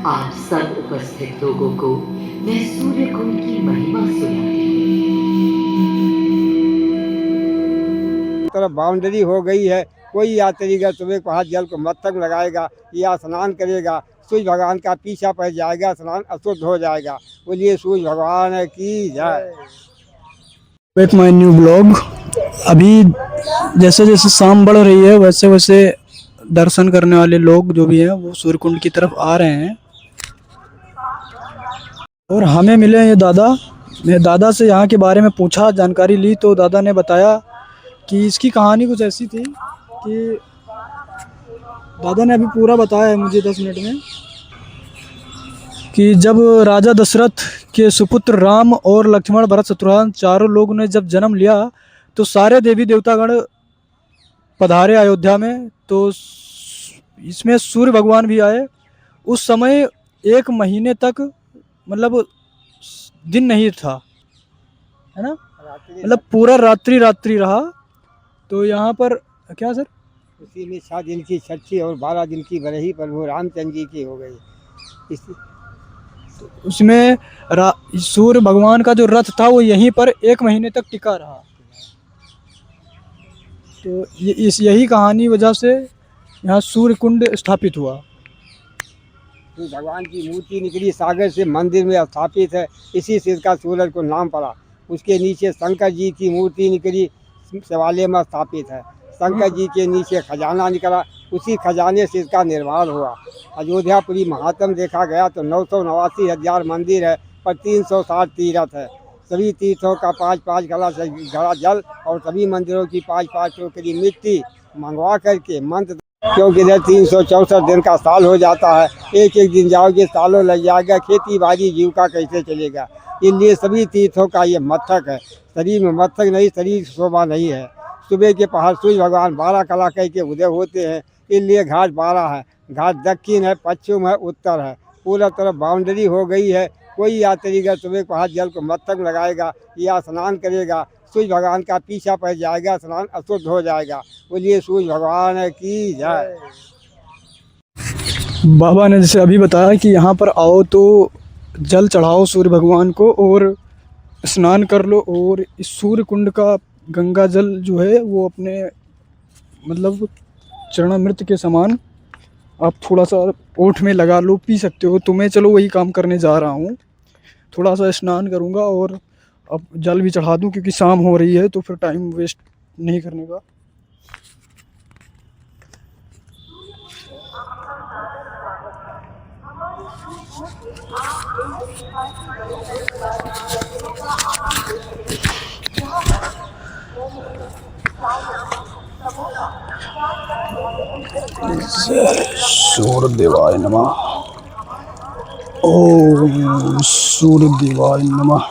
आप सब उपस्थित लोगों को मैं सूर्य कुंड की महिमा सुनाती तरफ बाउंड्री हो गई है। कोई यात्रीगण सुबह पहाड़ जल को मस्तक लगाएगा या स्नान करेगा, सूर्य भगवान का पीछा पड़ जाएगा, स्नान अशुद्ध हो जाएगा। बोलिए सूर्य भगवान की जय। Back my new blog. अभी जैसे जैसे शाम बढ़ रही है वैसे वैसे दर्शन करने वाले लोग जो भी हैं वो सूर्यकुंड की तरफ आ रहे हैं। और हमें मिले ये दादा। मैं दादा से यहाँ के बारे में पूछा, जानकारी ली तो दादा ने बताया कि इसकी कहानी कुछ ऐसी थी कि दादा ने अभी पूरा बताया है मुझे 10 मिनट में कि जब राजा दशरथ के सुपुत्र राम और लक्ष्मण भरत शत्रुघ्न चारों लोग ने जब जन्म लिया तो सारे देवी देवतागण पधारे अयोध्या में। तो इसमें सूर्य भगवान भी आए। उस समय 1 महीने तक मतलब दिन नहीं था, है ना, मतलब पूरा रात्रि रात्रि रहा। तो यहाँ पर क्या सर, उसी में 7 दिन की छठी और 12 दिन की बरही प्रभु रामचंद्र जी की हो गई। उसमें सूर्य भगवान का जो रथ था वो यहीं पर 1 महीने तक टिका रहा। तो यही कहानी वजह से यहाँ सूर्य कुंड स्थापित हुआ। तो भगवान की मूर्ति निकली सागर से, मंदिर में स्थापित है, इसी से इसका सूरज को नाम पड़ा। उसके नीचे शंकर जी की मूर्ति निकली, शिवालय में स्थापित है। शंकर जी के नीचे खजाना निकला, उसी खजाने से इसका निर्माण हुआ। अयोध्यापुरी महात्म देखा गया तो 989,000 मंदिर है, पर 360 तीर्थ है। सभी तीर्थों का 5-5 घड़ा जल और सभी मंदिरों की 5-5 टोकरी मिट्टी मंगवा करके मंत्र, क्योंकि इधर 364 दिन का साल हो जाता है। एक एक दिन जाओगे सालों लग जाएगा, खेती बाड़ी जीविका कैसे चलेगा। इसलिए सभी तीर्थों का ये मस्तक है। शरीर में मस्तक नहीं, शरीर शोभा नहीं है। सुबह के पहाड़ सूर्य भगवान 12 कला कह के उदय होते हैं, इसलिए घाट 12 है। घाट दक्षिण है, पश्चिम है, उत्तर है। पूरा तरफ बाउंड्री हो गई है। कोई यात्रीगण सुबह पहाड़ जल को मस्तक लगाएगा या स्नान करेगा, सूर्य भगवान का पीछा पड़ जाएगा, स्नान अशुद्ध हो जाएगा। बोलिए सूर्य भगवान की जय। बाबा ने जैसे अभी बताया कि यहाँ पर आओ तो जल चढ़ाओ सूर्य भगवान को और स्नान कर लो। और इस सूर्य कुंड का गंगा जल जो है वो अपने मतलब चरणामृत के समान आप थोड़ा सा ओठ में लगा लो, पी सकते हो। तो मैं चलो वही काम करने जा रहा हूँ, थोड़ा सा स्नान करूँगा और अब जल भी चढ़ा दूँ क्योंकि शाम हो रही है तो फिर टाइम वेस्ट नहीं करने का। सूर्य देवाय नमः। ओम सूर्य देवाय नमः।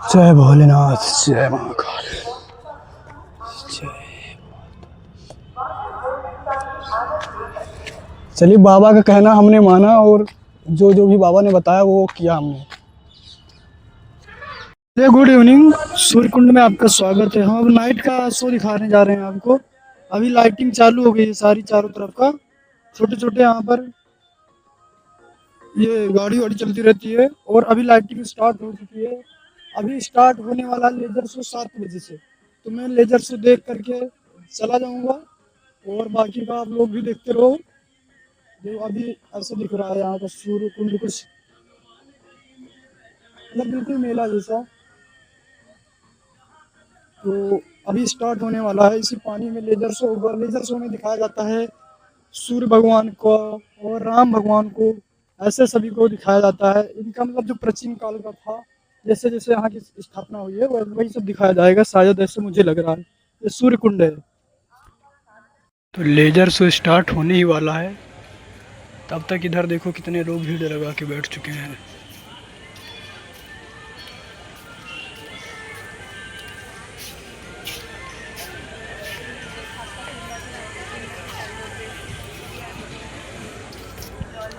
जय भोलेनाथ, जय महाकाल, जय। चलिए, बाबा का कहना हमने माना और जो जो भी बाबा ने बताया वो किया हमने। गुड इवनिंग, सूर्यकुंड में आपका स्वागत है। हम अब नाइट का शो दिखाने जा रहे हैं आपको। अभी लाइटिंग चालू हो गई है सारी चारों तरफ का। छोटे छोटे यहाँ पर ये गाड़ी वाड़ी चलती रहती है और अभी लाइटिंग स्टार्ट हो चुकी है। अभी स्टार्ट होने वाला लेजर शो 7 बजे से। तो मैं लेजर शो देख करके चला जाऊंगा और बाकी का आप लोग भी देखते रहो। जो अभी ऐसा दिख रहा है यहाँ का सूर्य कुंड, कुछ मतलब बिल्कुल मेला जैसा। तो अभी स्टार्ट होने वाला है। इसी पानी में लेजर शो होगा। लेजर शो में दिखाया जाता है सूर्य भगवान को और राम भगवान को, ऐसे सभी को दिखाया जाता है। इनका मतलब जो प्राचीन काल का था, जैसे जैसे यहाँ की स्थापना हुई है वही सब दिखाया जाएगा शायद, ऐसे मुझे लग रहा है। ये सूर्य कुंड है। तो लेजर शो स्टार्ट होने ही वाला है। तब तक इधर देखो कितने लोग भीड़ लगा के बैठ चुके हैं।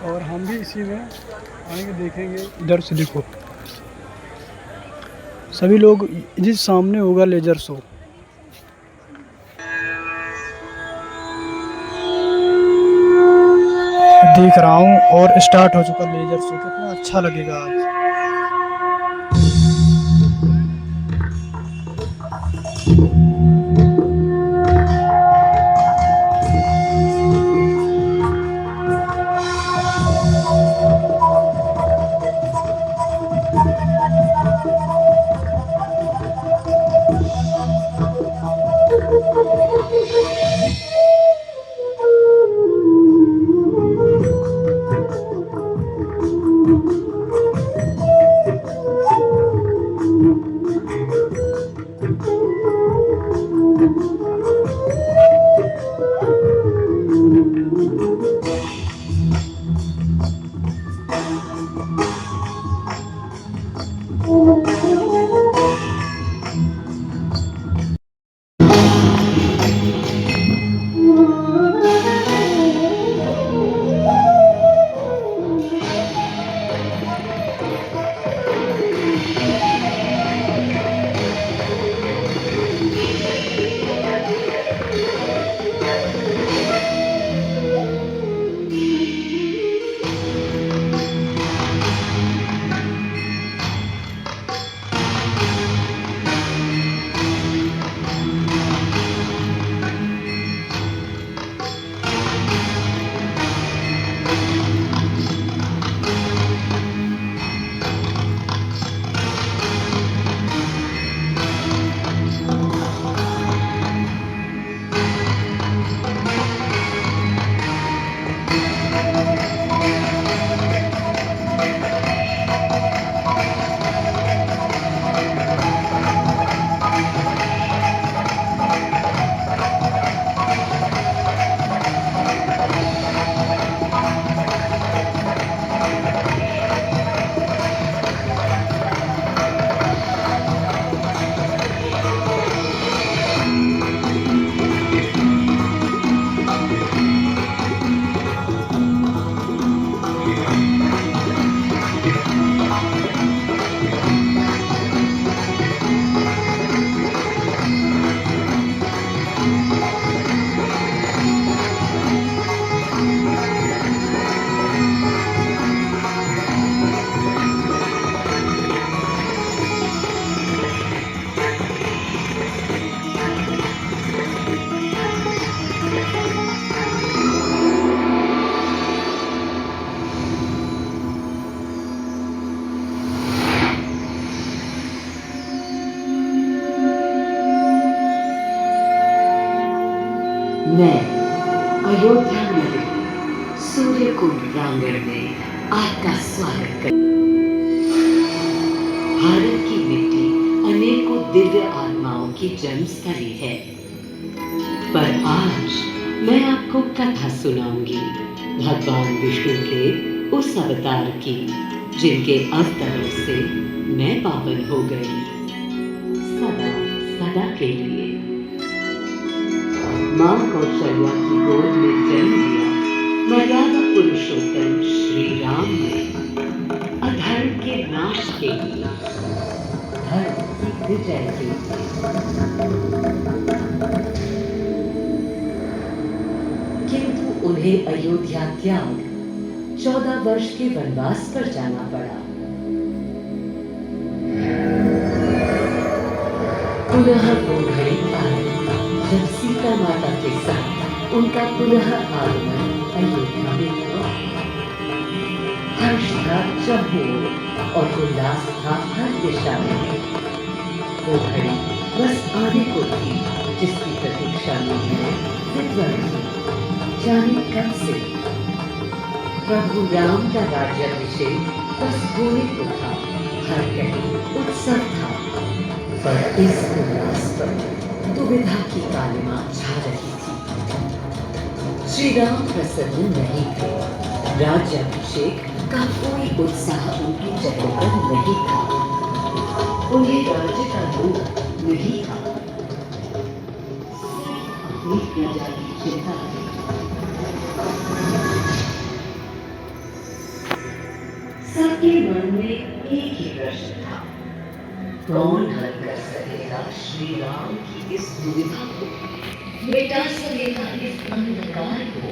और हम भी इसी में आएंगे, देखेंगे। इधर से देखो सभी लोग, जिस सामने होगा लेजर शो। देख रहा हूँ और स्टार्ट हो चुका लेजर शो, कितना अच्छा लगेगा आज। मैं अयोध्या नगरी सूर्यकुंड प्रांगण में आपका स्वागत कर। भारत की मिट्टी अनेकों दिव्य आत्माओं की जन्मस्थली है, पर आज मैं आपको कथा सुनाऊंगी भगवान विष्णु के उस अवतार की, जिनके अवतरण से मैं पावन हो गई सदा सदा के लिए। मां कौशल्या की गोद में जन्म लिया मर्यादा पुरुषोत्तम श्री राम ने अधर्म के नाश के लिए, धर्म की विजय के लिए। किंतु उन्हें अयोध्या त्याग 14 वर्ष के वनवास पर जाना पड़ा। पुनः वो घड़ी आई जब सीता माता के साथ उनका पुनः आगमन अयोध्या में हुआ। हर्ष था चहुओर और उल्लास था हर दिशा में। वो घड़ी बस आने को थी जिसकी प्रतीक्षा में मैं विद्वान थी, जाने कब से। प्रभु राम का राज्याभिषेक बस होने को था, हर कहीं उत्सव था, पर इस उल्लास पर दुविधा की कालिमा छा रही थी। श्री राम प्रसन्न नहीं थे, राज्याभिषेक का कोई उत्साह उनकी चेहरे पर नहीं था, उन्हें राज्य का लोभ नहीं था, अपनी प्रजा की चिंता थी। सबके मन में एक ही प्रश्न था, कौन हल कर सकेगा श्री राम की इस दुविधा को, मिटा सकेगा इस अंधकार को?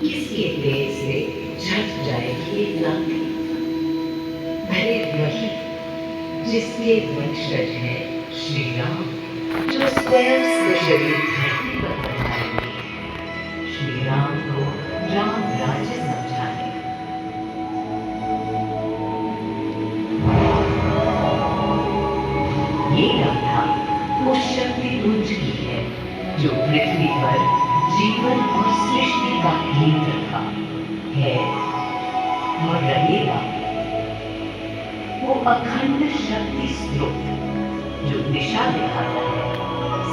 किसके तेज से झट जाएगी ये क्रांति? भले वही जिसके वंशज है श्री राम, जो स्वयं सशरीर धरती पर पधारेंगे, श्री राम को राम राज्य समझाने। ये गाथा उस शक्ति पुंज की है जो पृथ्वी पर जीवन और सृष्टि का केंद्र था, है और रहेगा। वो अखंड शक्ति स्रोत जो दिशा दिखाता है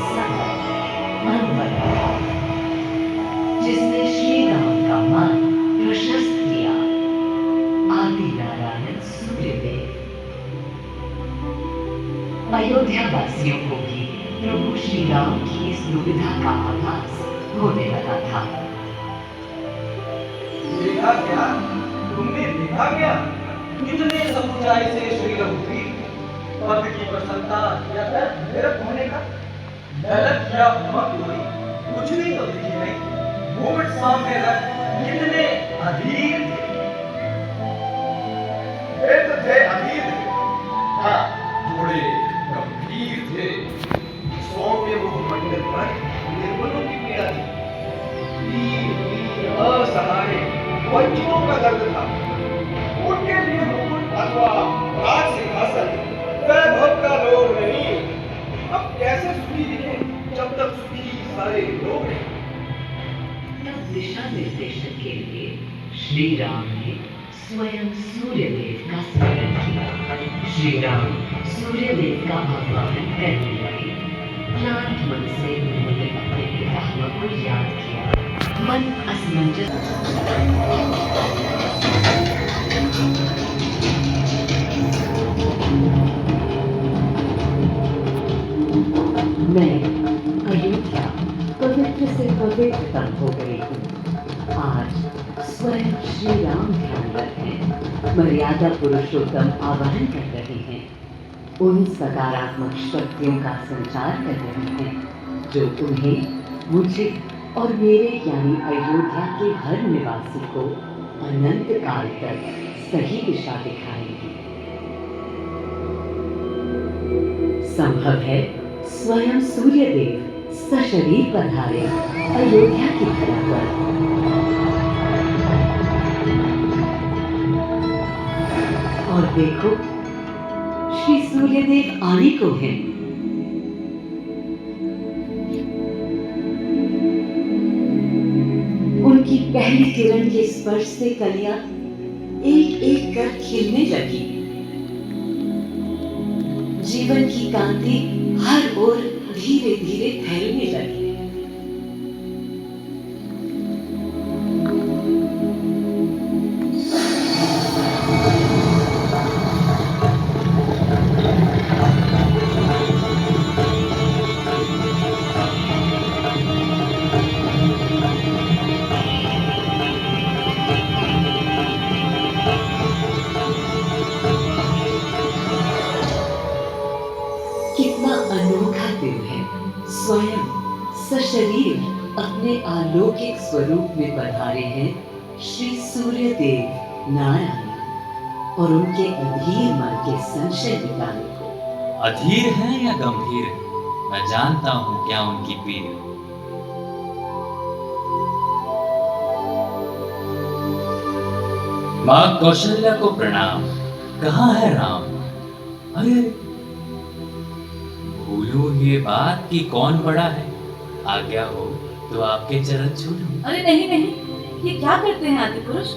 सतत अनवरत, जिसने श्री राम का मान प्रशस्त किया। आदि नारायण सूर्यदेव। अयोध्या वासियों को भी प्रभु श्री राम की इस दुविधा का आभास होने लगा था। देखा क्या? तुमने देखा क्या? कितने समुदाय से श्री रघुवीर पद की प्रसन्नता या फिर निरत होने का ललक या उमंग हुई, कुछ भी तो दिखी नहीं। घूंघट सामने रख कितने अधीर थे, वे तो थे अधीर थे, हाँ थोड़े गंभीर थे। सौम्य मुखमंडल पर निर्बलों की पीड़ा थी, दीन असहाय वंचितों का दर्द था। उनके लिए मुकुट अथवा राज सिंहासन वैभव का लोभ नहीं। अब कैसे सुखी दिखे जब तक सुखी सारे लोग नहीं। तब दिशा निर्देशन के लिए श्री राम ने स्वयं सूर्यदेव का स्मरण किया। श्री राम सूर्यदेव का आह्वान करने लगे। क्लांत मन से उन्होंने अपने पितामह को याद किया। मन असमंजस। मैं अयोध्या पवित्र से पवित्रतम हो गई हूँ। आज स्वयं श्री राम ध्यान रखें, मर्यादा पुरुषोत्तम आवाहन कर रहे हैं, उन सकारात्मक शक्तियों का संचार कर रहे हैं जो उन्हें, मुझे और मेरे यानी अयोध्या के हर निवासी को अनंत काल तक सही दिशा दिखाएंगी। संभव है स्वयं सूर्यदेव सशरीर पधारे अयोध्या की धरा पर। और देखो, श्री सूर्यदेव आने को हैं। उनकी पहली किरण के स्पर्श से कलियां एक एक कर खिलने लगी। जीवन की कांति हर ओर धीरे धीरे फैलने लगी। कितना अनोखा दिन है। स्वयं सशरीर अपने अलौकिक स्वरूप में पधारे हैं श्री सूर्यदेव नारायण, और उनके अधीर मन के संशय मिटाने को। अधीर है या गंभीर है, मैं जानता हूं क्या उनकी पीड़। मां कौशल्या को प्रणाम। कहाँ है राम? अरे भूलूं ये बात कि कौन बड़ा है। आज्ञा हो तो आपके चरण छू लूं। अरे नहीं नहीं, ये क्या करते हैं आदि पुरुष?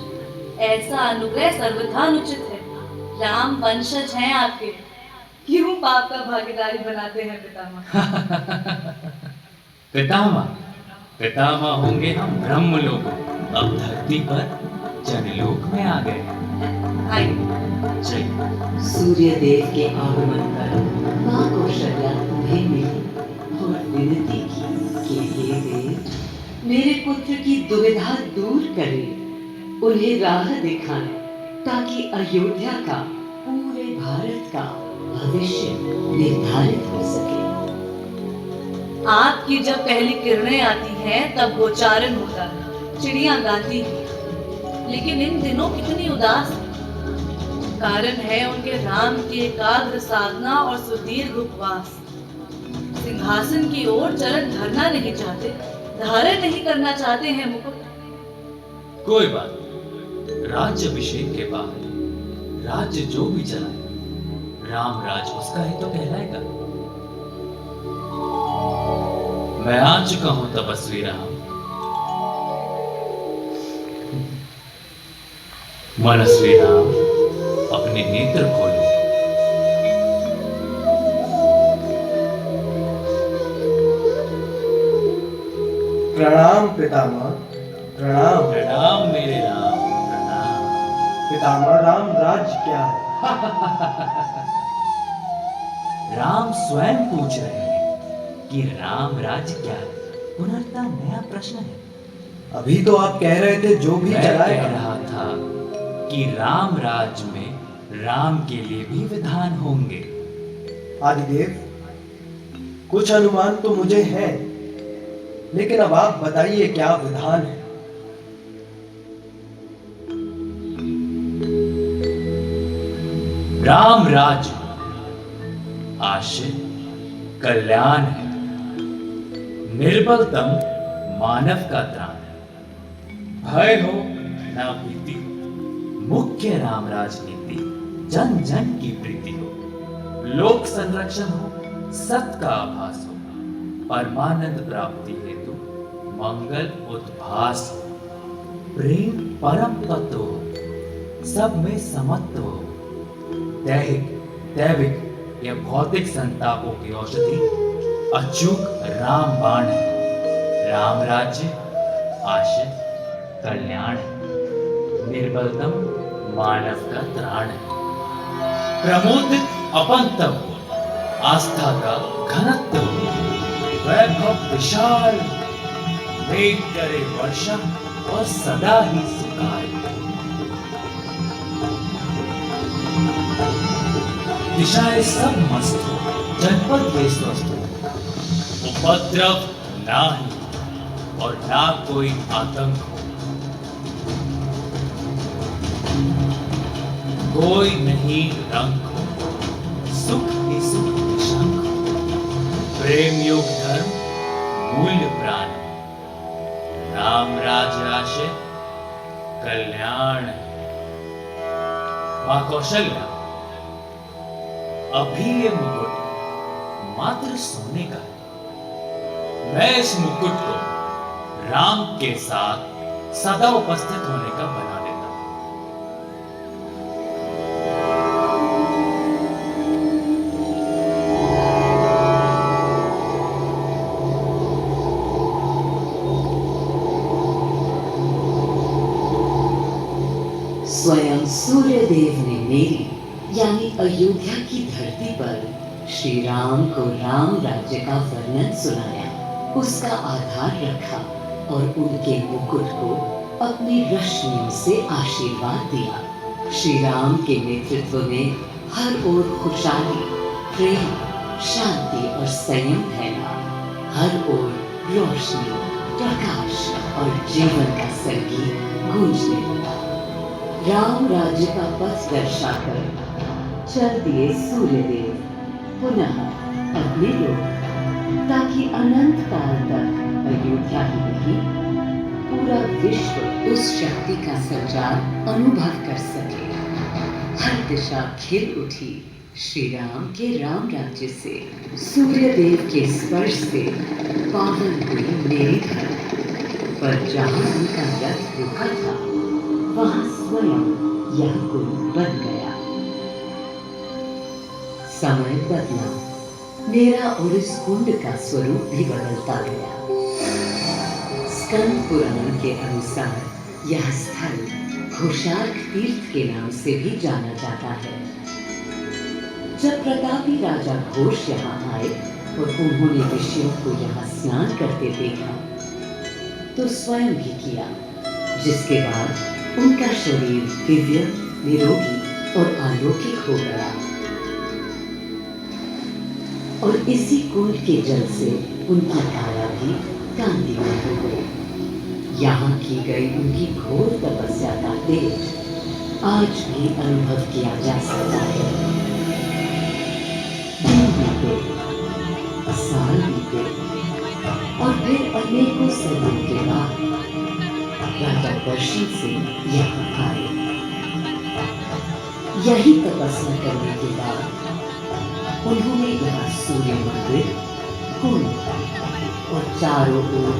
ऐसा अनुग्रह सर्वथा अनुचित है। राम वंशज हैं आपके, क्यों पाप का भागीदारी बनाते हैं पितामह? पितामह पितामह होंगे हम ब्रह्मलोक, अब धरती पर जनलोक में आ गए। आइए। चलिए। सूर्यदेव के आगमन पर मां कौशल्या उन्हें मिली और विनती की कि हे देव, मेरे पुत्र की दुविधा दूर करें, उन्हें राह दिखाएं ताकि अयोध्या का पूरे भारत का भविष्य निर्धारित हो सके। आपकी जब पहली किरणें आती हैं तब गोचारण होता है, चिड़िया गाती है, लेकिन इन दिनों कितनी उदास है। कारण है उनके राम की एकाग्र साधना और सुदीर्घ उपवास। सिंहासन की ओर चरण धरना नहीं चाहते, धारण नहीं करना चाहते हैं मुकुट। कोई बात नहीं, राज्य अभिषेक के बाद राज्य जो भी चलाए, राम राज उसका ही तो कहलाएगा। मैं आ चुका हूं तपस्वी राम। मनस्वी राम, अपने नेत्र खोलो। प्रणाम पितामह, प्रणाम। प्रणाम मेरे राम, प्रणाम। पितामह, राम राज्य क्या है? राम स्वयं पूछ रहे हैं कि राम राज्य क्या है। पुनर्ता नया प्रश्न है। अभी तो आप कह रहे थे जो भी मैं चलाएगा। कह रहा था कि राम राज्य में राम के लिए भी विधान होंगे। आदिदेव, कुछ अनुमान तो मुझे है, लेकिन अब आप बताइए क्या विधान है। राम राज्य आशय कल्याण है, निर्बलतम मानव का त्राण है। भय हो ना भीति, मुख्य राम राजनीति, जन जन की प्रीति हो। लोक संरक्षण हो, सत का आभास हो, परमानंद प्राप्ति हेतु मंगल उद्भास हो। प्रेम परम तत्व हो, सब में समत्व हो। दैहिक दैविक या भौतिक संतापों की औषधि अचूक राम बाण है। राम राज्य आशय कल्याण है, निर्बलतम मानव का त्राण है। प्रमोदित अपंतव हो, आस्था का घनत्व हो। वैभव विशाल, मेघ करे वर्षा और सदा ही सुकाल। दिशाएं सब मस्त हो, जनपद ये स्वस्थ हो। उपद्रव ना ही और ना कोई आतंक हो। कोई नहीं रंग हो, सुख ही सुख निशंक हो। प्रेम योग धर्म मूल्य प्राण है। राम राज आशय कल्याण है। मां कौशल्या, अभी ये मुकुट मात्र सोने का है। मैं इस मुकुट को राम के साथ सदा उपस्थित होने का बना देता हूं। स्वयं सूर्यदेव ने मेरी यानी अयोध्या की धरती पर श्री राम को राम राज्य का वर्णन सुनाया, उसका आधार रखा और उनके मुकुट को अपनी रश्मियों से आशीर्वाद दिया। श्री राम के नेतृत्व में हर ओर खुशहाली, प्रेम, शांति और संयम फैला। हर ओर रोशनी, प्रकाश और जीवन का संगीत गूंजने लगा। राम राज्य का पथ दर्शाकर चल दिए सूर्यदेव पुनः अपने लोक, ताकि अनंत काल तक अयोध्या ही नहीं पूरा विश्व उस शक्ति का संचार अनुभव कर सके। हर दिशा खिल उठी श्री राम के राम राज्य से। सूर्यदेव के स्पर्श से पावन हुई मेरी धरती, पर जहां उनका रथ रुका था वहां स्वयं यह कुंड बन गया। समय बदला, मेरा और इस कुंड का स्वरूप भी बदलता गया। स्कंद पुराण के अनुसार यह स्थल घोषार्क तीर्थ के नाम से भी जाना जाता है। जब प्रतापी राजा घोष यहाँ आए और उन्होंने ऋषियों को यहाँ स्नान करते देखा तो स्वयं भी किया, जिसके बाद उनका शरीर दिव्य, निरोगी और अलौकिक हो गया। और इसी कुंड के जल से उनकी काया भी कांतिमय हो गई। यहाँ की गई उनकी घोर तपस्या का तेज आज भी अनुभव किया जा सकता है। दिन बीते, साल बीते और फिर अनेकों सदियों के बाद राजा दर्शन से यहाँ आए। यही तपस्या करने के बाद उन्होंने यहाँ सूर्य मंदिर, कुंड और चारों ओर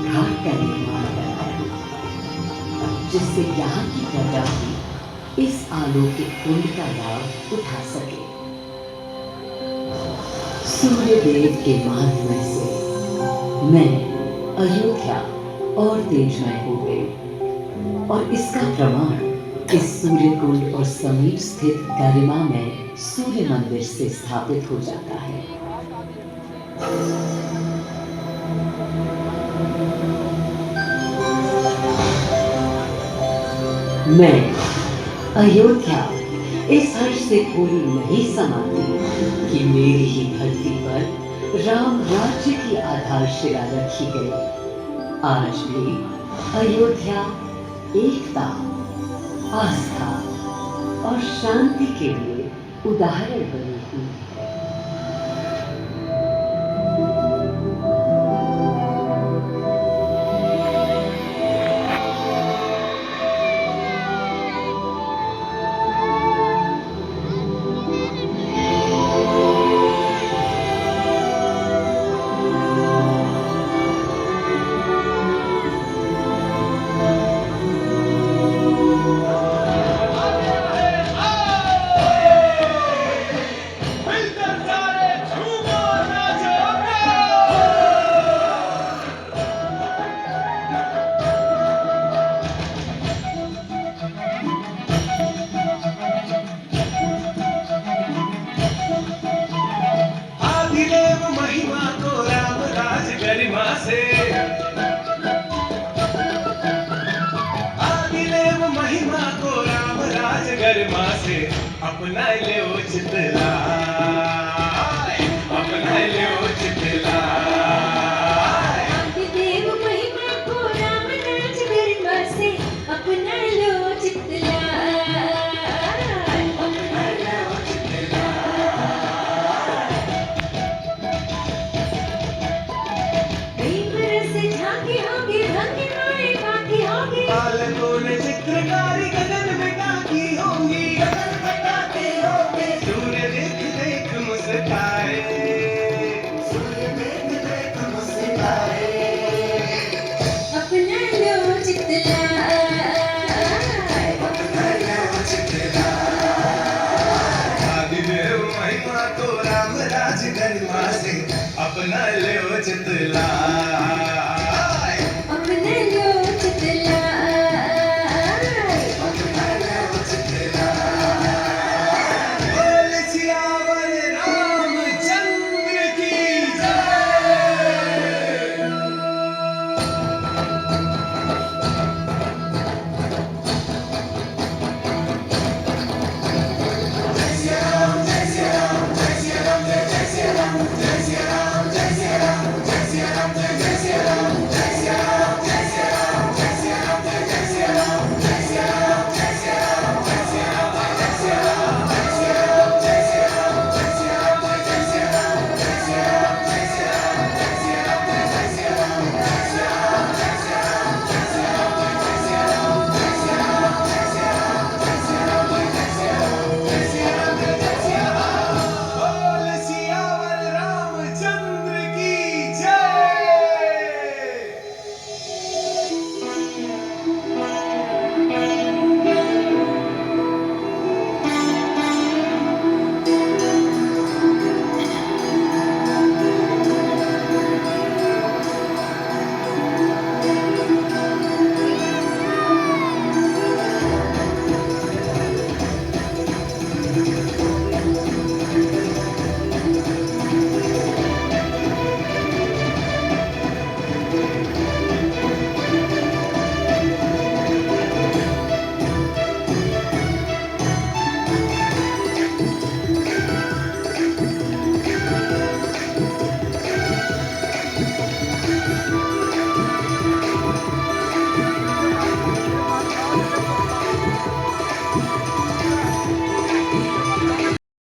घाट का निर्माण कराया, जिससे यहाँ की प्रजा भी इस अलौकिक कुंड का लाभ उठा सके। सूर्य देव के माध्यम से मैं अयोध्या और तेजमय हो गई और इसका प्रमाण इस सूर्य कुंड और समीप स्थित गरिमा में सूर्य मंदिर से स्थापित हो जाता है। मैं अयोध्या इस हर्ष से पूरी नहीं समाती कि मेरी ही धरती पर राम राज्य की आधारशिला रखी गई। आज भी अयोध्या एकता, आस्था और शांति के लिए उदाहरण बनी हुई है। गरिमा से अपना ले चितला, अपना ले चितला। देव महिमा को राम राज गरिमा से अपना लो चितला, अपना लो चितला। प्रेम रस झांकी होगी रंग माए बाकी होगी, बालकों ने चित्रकारी गगन में की होंगी, सूर्य देख देख मुस्काए, सूर्य देख देख मुस्काए। अपना लो चितला, अपना लो चितला। आदिदेव महिमा तो राम राज गरिमा से अपना ले चितला, अपना लो चितला।